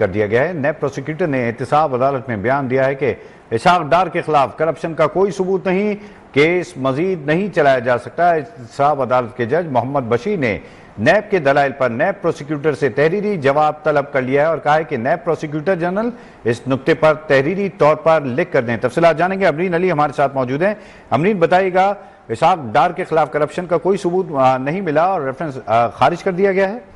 कर दिया गया है। नैब प्रोसिक्यूटर ने एहतसाब अदालत में बयान दिया है कि इसहाक डार के खिलाफ करप्शन का कोई सबूत नहीं, केस मजीद नहीं चलाया जा सकता। एहतसाब अदालत के जज मोहम्मद बशीर ने नैब के दलाइल पर नैब प्रोसिक्यूटर से तहरीरी जवाब तलब कर लिया है और कहा है कि नैब प्रोसिक्यूटर जनरल इस नुक्ते पर तहरीरी तौर पर लिख कर दें। तफसीलात जानेंगे, अमरीन अली हमारे साथ मौजूद हैं। अमरीन, बताइएगा, इसहाक डार के खिलाफ करप्शन का कोई सबूत नहीं मिला और रेफरेंस खारिज कर दिया गया है।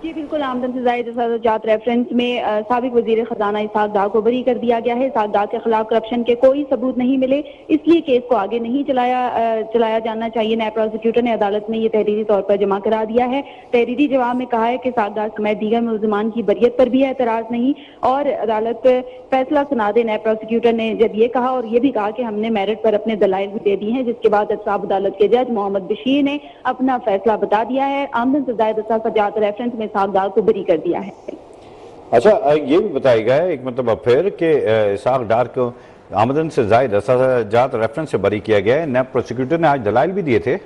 जी बिल्कुल, आमदन से जायद अखराजात रेफरेंस में साबिक वजीर खजाना इसहाक डार को बरी कर दिया गया है। इसहाक डार के खिलाफ करप्शन के कोई सबूत नहीं मिले, इसलिए केस को आगे नहीं चलाया जाना चाहिए। नैब प्रोसिक्यूटर ने अदालत में ये तहरीरी तौर पर जमा करा दिया है। तहरीरी जवाब में कहा है कि इसहाक डार समेत दीगर मुलजमान की बरियत पर भी एतराज नहीं और अदालत फैसला सुना दे। नैब प्रोसिक्यूटर ने जब ये कहा और ये भी कहा कि हमने मेरिट पर अपने दलाइल भी दे दिए हैं, जिसके बाद एहतसाब अदालत के जज मोहम्मद बशीर ने अपना फैसला बता दिया है। आमदन से जायद अखराजात रेफरेंस में इसहाक डार को बरी कर दिया है। अच्छा, ये भी बताएगा एक मतलब फिर कि इसहाक डार को आमदन से जायद अखराजात रेफरेंस से बरी किया गया है। नैब प्रोसिक्यूटर ने आज दलाइल भी दिए थे।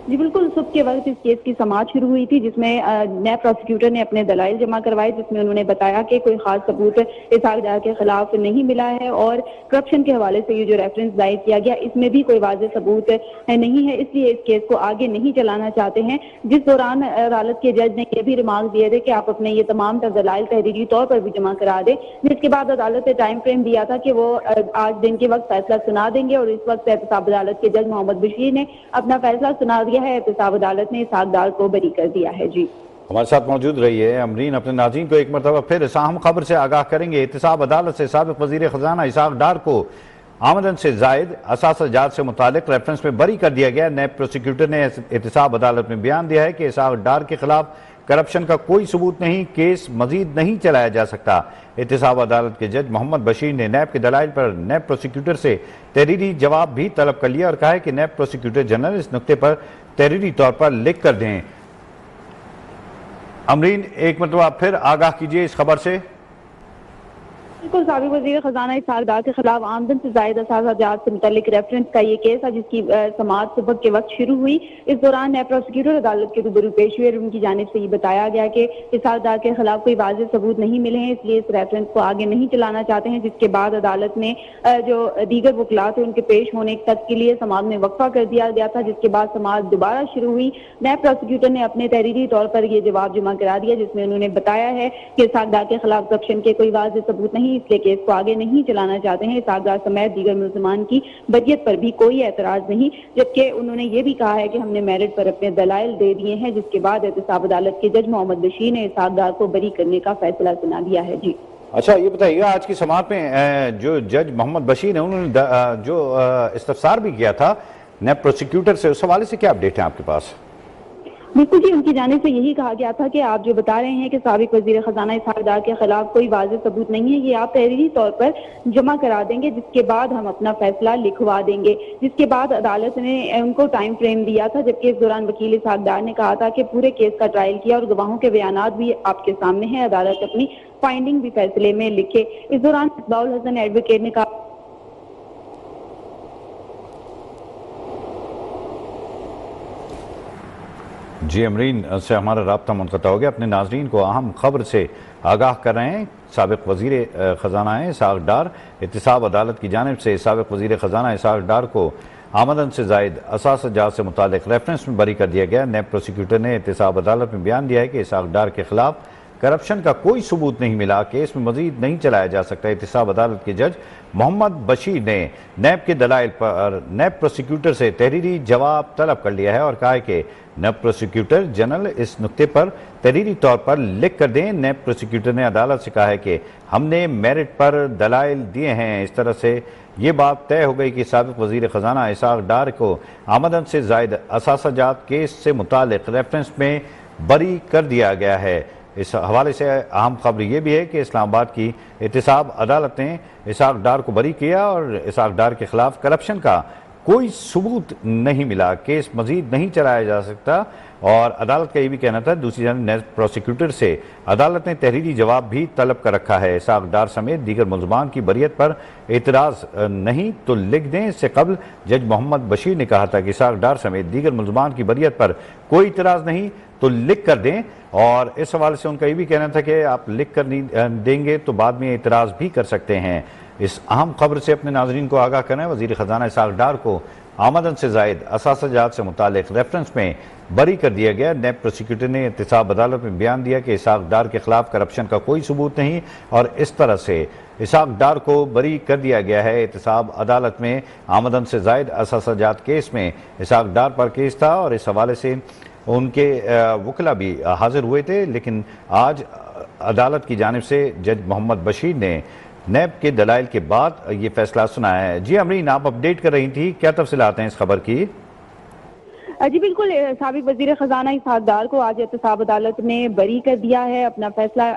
जी बिल्कुल, सुबह के वक्त इस केस की समाअत शुरू हुई थी, जिसमें नैब प्रोसिक्यूटर ने अपने दलाइल जमा करवाए, जिसमें उन्होंने बताया कि कोई खास सबूत इसहाक डार के खिलाफ नहीं मिला है और करप्शन के हवाले से ये जो रेफरेंस दायर किया गया इसमें भी कोई वाज़ेह सबूत नहीं है, इसलिए इस केस को आगे नहीं चलाना चाहते हैं। जिस दौरान अदालत के जज ने यह भी रिमार्क दिए थे कि आप अपने ये तमाम दलाइल तहरीरी तौर पर भी जमा करा दें, जिसके बाद अदालत ने टाइम फ्रेम दिया था कि वो आज दिन के वक्त फैसला सुना देंगे और इस वक्त एहतसाब अदालत के जज मोहम्मद बशीर ने अपना फैसला सुना दिया है। एहतसाब अदालत ने इसहाक डार को बरी कर दिया है। जी हमारे साथ मौजूद रही है अमरीन। अपने नाज़रीन को एक मरतबा फिर इस अहम खबर से आगाह करेंगे। एहतसाब अदालत से साबिक वज़ीर खजाना इसहाक डार को आमदन से जायद असासाजात से मुतालिक रेफरेंस में बरी कर दिया गया। नैब प्रोसिक्यूटर ने एहतसाब अदालत में बयान दिया है कि इसहाक डार के खिलाफ करप्शन का कोई सबूत नहीं, केस मजीद नहीं चलाया जा सकता। एहतसाब अदालत के जज मोहम्मद बशीर ने नैब के दलाइल पर नैब प्रोसिक्यूटर से तहरीरी जवाब भी तलब कर लिया और कहा है कि नैब प्रोसिक्यूटर जनरल इस नुक्ते पर तहरीरी तौर पर लिख कर दें। अमरीन, एक मरतबा फिर आगाह कीजिए इस खबर से। बिल्कुल, साबिक वज़ीर खजाना इसहाक डार के खिलाफ आमदन से जायद असासाजात से मुतालिक रेफरेंस का ये केस है, जिसकी समाअत सुबह के वक्त शुरू हुई। इस दौरान नैब प्रोसिक्यूटर अदालत के रूबरू पेश हुए और उनकी जानिब से ये बताया गया कि इसहाक डार के खिलाफ कोई वाज़ेह सबूत नहीं मिले हैं, इसलिए इस रेफरेंस को आगे नहीं चलाना चाहते हैं। जिसके बाद अदालत ने जो दीगर वकला थे उनके पेश होने तक के लिए समाअत में वक्फा कर दिया गया था, जिसके बाद समाअत दोबारा शुरू हुई। नैब प्रोसिक्यूटर ने अपने तहरीरी तौर पर यह जवाब जमा करा दिया, जिसमें उन्होंने बताया है कि इसहाक डार के खिलाफ करप्शन के कोई वाज़ेह सबूत नहीं, इसलिए केस को आगे नहीं चलाना चाहते हैं। इसहाक डार समेत दीगर मुलजमान की बरियत पर भी कोई एतराज नहीं, जबकि उन्होंने ये भी कहा है कि हमने मेरिट पर अपने दलाइल दे दिए हैं। जिसके बाद एहतसाब अदालत के जज मोहम्मद बशीर ने इसहाक डार को बरी करने का फैसला सुना दिया है। जी अच्छा, ये बताइएगा, आज की समाअत में जो जज मोहम्मद बशीर है उन्होंने जो इस्तफसार भी किया था नैब प्रोसिक्यूटर से, उस हवाले से क्या अपडेट है आपके पास? बिल्कुल जी, उनकी जानिब से यही कहा गया था कि आप जो बता रहे हैं कि साबिक वज़ीर खजाना इसहाक डार के खिलाफ कोई वाज़ेह सबूत नहीं है, ये आप तहरीरी तौर पर जमा करा देंगे, जिसके बाद हम अपना फैसला लिखवा देंगे। जिसके बाद अदालत ने उनको टाइम फ्रेम दिया था, जबकि इस दौरान वकील इसहाक डार ने कहा था कि पूरे केस का ट्रायल किया और गवाहों के बयानात भी आपके सामने हैं, अदालत अपनी फाइंडिंग भी फैसले में लिखे। इस दौरान इकबाल हसन एडवोकेट ने कहा जी अमरीन से हमारा राब्ता मुनक़ता हो गया। अपने नाजरीन को अहम खबर से आगाह कर रहे हैं। साबिक वज़ीर ख़जाना है इसहाक डार, एहतसाब अदालत की जानिब से साबिक वज़ीर ख़जाना इसहाक डार को आमदन से जायद असासाजात से मुतालिक रेफरेंस में बरी कर दिया गया। नैब प्रोसिक्यूटर ने एहतसाब अदालत में बयान दिया है कि इसहाक डार के खिलाफ करप्शन का कोई सबूत नहीं मिला, केस में मजीद नहीं चलाया जा सकता। एहतसाब अदालत के जज मोहम्मद बशीर ने नैब के दलाइल पर नैब प्रोसिक्यूटर से तहरीरी जवाब तलब कर लिया है और कहा है कि नैब प्रोसिक्यूटर जनरल इस नुक्ते पर तहरीरी तौर पर लिख कर दें। नैब प्रोसिक्यूटर ने अदालत से कहा है कि हमने मेरिट पर दलाइल दिए हैं। इस तरह से ये बात तय हो गई कि साबिक वज़ीर ख़जाना इसहाक डार को आमदन से जायद असासाजात केस से मुतालिक रेफरेंस में बरी कर दिया गया है। इस हवाले से अहम खबर यह भी है कि इस्लामाबाद की एहतसाब अदालत ने इसहाक डार को बरी किया और इसहाक डार के खिलाफ करप्शन का कोई सबूत नहीं मिला, केस मजीद नहीं चलाया जा सकता। और अदालत का ये भी कहना था। दूसरी जानब नैब प्रोसिक्यूटर से अदालत ने तहरीरी जवाब भी तलब कर रखा है। इसहाक डार समेत दीगर मुलजमान की बरियत पर एतराज़ नहीं तो लिख दें। इससे कबल जज मोहम्मद बशीर ने कहा था कि इसहाक डार समेत दीगर मुलजमान की बरियत पर कोई एतराज़ नहीं तो लिख कर दें। और इस हवाले से उनका ये भी कहना था कि आप लिख कर नहीं देंगे तो बाद में इतराज़ भी कर सकते हैं। इस अहम खबर से अपने नाजरीन को आगाह करें। वज़ीर ख़ज़ाना इसहाक़ डार को आमदन से ज़ायद असासाजात से मुतालिक रेफरेंस में बरी कर दिया गया। नैब प्रोसिक्यूटर ने एहतसाब अदालत में बयान दिया कि इसहाक़ डार के खिलाफ करप्शन का कोई सबूत नहीं और इस तरह से इसहाक़ डार को बरी कर दिया गया है। एहतसाब अदालत में आमदन से ज़ायद असासाजात केस में इसहाक़ डार पर केस था और इस हवाले से उनके वकला भी हाजिर हुए थे, लेकिन आज अदालत की जानिब से जज मोहम्मद बशीर ने नैब के दलाइल के बाद ये फैसला सुनाया है। जी अमरीन, आप अपडेट कर रही थी, क्या तफसीलात हैं इस खबर की? जी बिल्कुल, साबिक वजीर खजाना इसहाक़ डार को आज एहतसाब अदालत ने बरी कर दिया है। अपना फैसला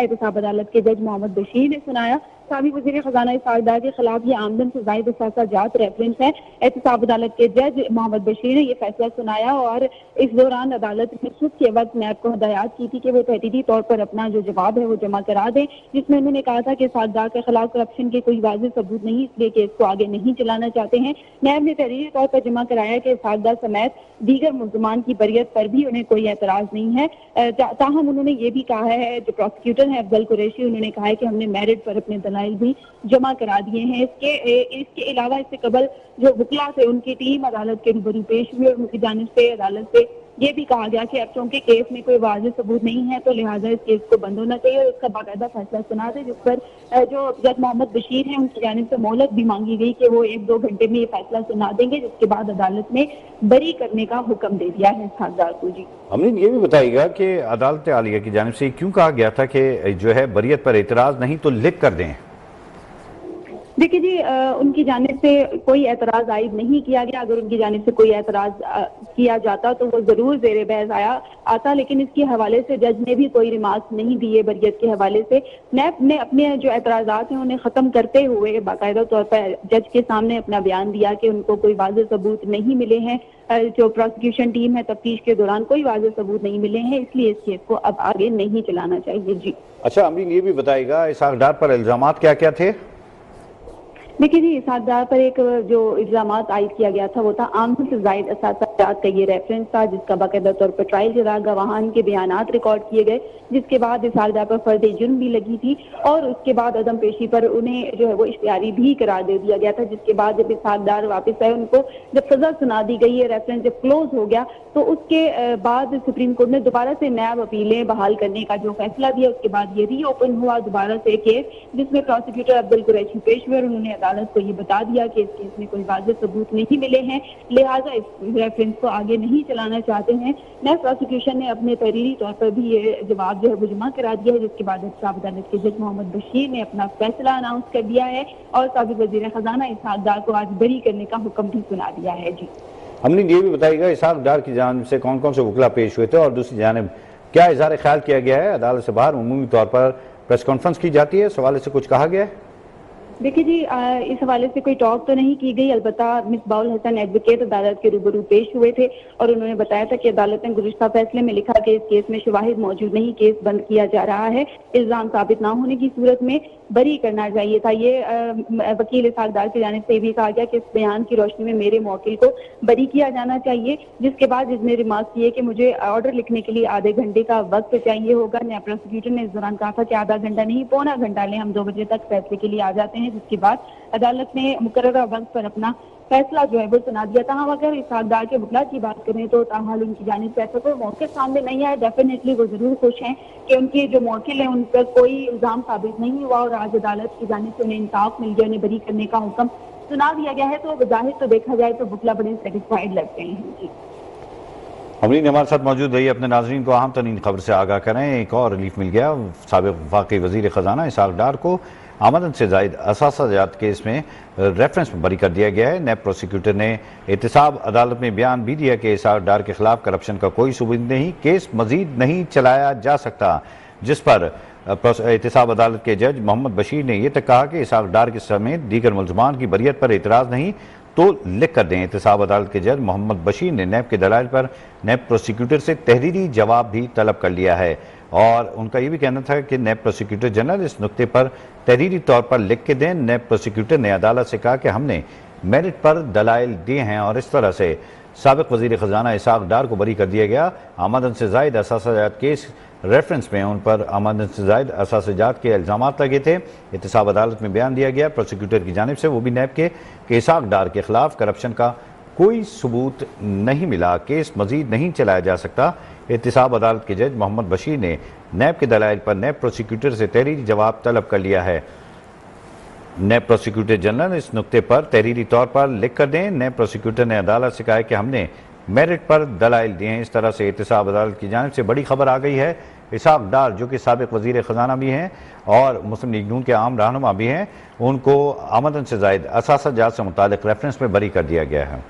एहतसाब अदालत के जज मोहम्मद बशीर ने सुनाया। साबिक वजीर खजाना इसहाक़ डार के खिलाफ ये आमदन से ज़ायद असासाजात रेफरेंस है। एहतसाब अदालत के जज मोहम्मद बशीर ने यह फैसला सुनाया और इस दौरान अदालत ने सुबह के वक्त नैब को हदायत की थी कि वो तहरीरी तौर पर अपना जो जवाब है वो जमा करा दें, जिसमें उन्होंने कहा था कि इसहाक़ डार के खिलाफ करप्शन के कोई वाज़ेह सबूत नहीं, इसलिए केस को आगे नहीं चलाना चाहते हैं। नैब ने तहरीरी तौर पर जमा कराया कि इसहाक़ डार समेत दीगर मुल्ज़मान की बरियत पर भी उन्हें कोई एतराज़ नहीं है। ताहम उन्होंने ये भी कहा है, जो प्रोसिक्यूटर है अफजल कुरैशी, उन्होंने कहा है कि हमने मेरिट पर अपने दलाइल भी जमा करा दिए हैं। इसके अलावा इससे कबल जो वकला थे उनकी टीम अदालत के रूबरू पेश हुई और उनकी जानिब से अदालत से ये भी कहा गया कि अब चूंकि केस में कोई वाज़ेह सबूत नहीं है तो लिहाजा इस केस को बंद होना चाहिए और उसका बाकायदा फैसला सुना दे, जिस पर जो जज मोहम्मद बशीर हैं उनकी जानिब से मोहलत भी मांगी गई कि वो 1-2 घंटे में ये फैसला सुना देंगे, जिसके बाद अदालत ने बरी करने का हुक्म दे दिया है इसहाक़ डार को। जी अमरीन, ये भी बताइएगा कि अदालत आलिया की जानिब से क्यों कहा गया था कि जो है बरियत पर एतराज़ नहीं तो लिख कर दें? देखिए जी, उनकी जानिब से कोई एतराज़ आयद नहीं किया गया। अगर उनकी जानिब से कोई एतराज़ किया जाता तो वो ज़रूर ज़ेर बहस आता, लेकिन इसके हवाले से जज ने भी कोई रिमार्क नहीं दिए। बरियत के हवाले से नैब ने अपने जो एतराज़ात हैं उन्हें ख़त्म करते हुए बाकायदा तौर पर जज के सामने अपना बयान दिया कि उनको कोई वाज़ेह सबूत नहीं मिले हैं। जो प्रोसिक्यूशन टीम है तफ्तीश के दौरान कोई वाज़ेह सबूत नहीं मिले हैं, इसलिए इस केस को अब आगे नहीं चलाना चाहिए। जी अच्छा अमरीन, ये भी बताइएगा इसहाक़ डार पर इल्ज़ामात क्या क्या थे? देखिए जी, इसहाक़ डार पर एक जो इल्ज़ामात आयद किया गया था वो था आमदन से ज़ायद असासाजात का ये रेफरेंस था, जिसका बाकायदा तौर पर ट्रायल चला, गवाहान के बयानात रिकॉर्ड किए गए, जिसके बाद इसहाक़ डार पर फर्द जुर्म भी लगी थी और उसके बाद अदम पेशी पर उन्हें जो है वो इश्तिहारी भी करार दे दिया गया था। जिसके बाद जब इसहाक़ डार वापस आए, उनको जब सजा सुना दी गई, है रेफरेंस जब क्लोज हो गया, तो उसके बाद सुप्रीम कोर्ट ने दोबारा से नैब अपीलें बहाल करने का जो फैसला दिया, उसके बाद ये रीओपन हुआ दोबारा से केस, जिसमें प्रोसिक्यूटर अफजल कुरैशी पेश हुए और उन्होंने अदालत को ये बता दिया कि इस केस में कोई वाज़ेह सबूत नहीं मिले हैं, लिहाजा इस रेफरेंस को आगे नहीं चलाना चाहते हैं। नैब प्रोसिक्यूशन ने अपने तहरीरी तौर पर भी ये जवाब जो है वो जमा करा दिया है, जिसके बाद एहतसाब अदालत के जज मोहम्मद बशीर ने अपना फैसला अनाउंस कर दिया है और साबिक वज़ीर ख़ज़ाना इसहाक़ डार को आज बरी करने का हुक्म भी सुना दिया है। जी हमने ये भी बताइएगा इसहाक़ डार की जानिब से कौन कौन से वकला पेश हुए थे और दूसरी जानिब क्या इज़हार ख्याल किया गया है? अदालत से बाहर उमूमी तौर पर प्रेस कॉन्फ्रेंस की जाती है, इस हवाले से कुछ कहा गया है? देखिए जी, इस हवाले से कोई टॉक तो नहीं की गई, अलबत्ता मिसबाउल हसन एडवोकेट अदालत के रूबरू पेश हुए थे और उन्होंने बताया था कि अदालत ने गुज़िश्ता फैसले में लिखा कि इस केस में शवाहिद मौजूद नहीं, केस बंद किया जा रहा है, इल्ज़ाम साबित ना होने की सूरत में बरी करना चाहिए था। ये वकील इसहाक़ डार की जानिब से भी कहा गया कि इस बयान की रोशनी में मेरे मौकिल को बरी किया जाना चाहिए, जिसके बाद जिसने रिमार्क किए कि मुझे ऑर्डर लिखने के लिए आधे घंटे का वक्त चाहिए होगा। नैब प्रोसिक्यूटर ने इस दौरान कहा था कि आधा घंटा नहीं, पौना घंटा लें, हम 2 बजे तक फैसले के लिए आ जाते हैं, जिसके बाद अदालत ने मुकर्ररा वक्त पर अपना फैसला जो है वो सुना दिया था। हम अगर इसहाक़ डार के वकला की बात करें तो ताहाल उनकी जानिब से ऐसा कोई मौके सामने नहीं आया। डेफिनेटली वो जरूर खुश हैं कि उनके जो मौकिल हैं उन पर कोई इल्ज़ाम साबित नहीं हुआ और आज अदालत की जानिब से उन्हें इंसाफ मिल गया, उन्हें बरी करने का हुक्म सुना दिया गया है। तो जाहिर तो देखा जाए तो वकला बड़े सेटिस्फाइड लगते हैं। जी अमरीन हमारे साथ मौजूद रही, अपने नाजरीन को अहम तरीन खबर से आगाह करें। एक और रिलीफ मिल गया, साबिक वफाकी वज़ीर ख़ज़ाना इसहाक़ डार को आमदन से ज़ायद असासाजात केस में रेफरेंस में बरी कर दिया गया है। नैब प्रोसिक्यूटर ने एहतसाब अदालत में बयान भी दिया कि इसहाक़ डार के खिलाफ करप्शन का कोई सबूत नहीं, केस मजीद नहीं चलाया जा सकता, जिस पर एहतसाब अदालत के जज मोहम्मद बशीर ने यह तक कहा कि इसहाक़ डार के समेत दीगर मुल्ज़मान की बरियत पर एतराज़ नहीं तो लिख कर दें। एहतसाब अदालत के जज मोहम्मद बशीर ने नैब के दलाइल पर नैब प्रोसिक्यूटर से तहरीरी जवाब भी तलब कर लिया है और उनका ये भी कहना था कि नैब प्रोसिक्यूटर जनरल इस नुक्ते पर तहरीरी तौर पर लिख के दें। नैब प्रोसिक्यूटर ने अदालत से कहा कि हमने मेरिट पर दलाइल दिए हैं और इस तरह से साबिक वजीर खजाना इसाक डार को बरी कर दिया गया। आमदन से जायद असासाजात केस रेफरेंस में उन पर आमदन से जायद असासाजात के इल्ज़ाम लगे थे। एहतसाब अदालत में बयान दिया गया प्रोसिक्यूटर की जानिब से, वो भी नैब के, कि इसाक डार के खिलाफ करप्शन का कोई सबूत नहीं मिला, केस मजीद नहीं चलाया जा सकता। एहतसाब अदालत के जज मोहम्मद बशीर ने नैब के दलाइल पर नैब प्रोसिक्यूटर से तहरीरी जवाब तलब कर लिया है। नैब प्रोसिक्यूटर जनरल इस नुक्ते पर तहरीरी तौर पर लिख कर दें। नैब प्रोसिक्यूटर ने अदालत से कहा है कि हमने मेरिट पर दलाइल दिए हैं। इस तरह से एहतसाब अदालत की जानिब से बड़ी खबर आ गई है। इसाक डार जो कि साबिक वजीर खजाना भी हैं और मुस्लिम लीग नून के आम रहनुमा भी हैं, उनको आमदन से जायद असासाजात से मुतालिक रेफरेंस में बरी कर दिया गया है।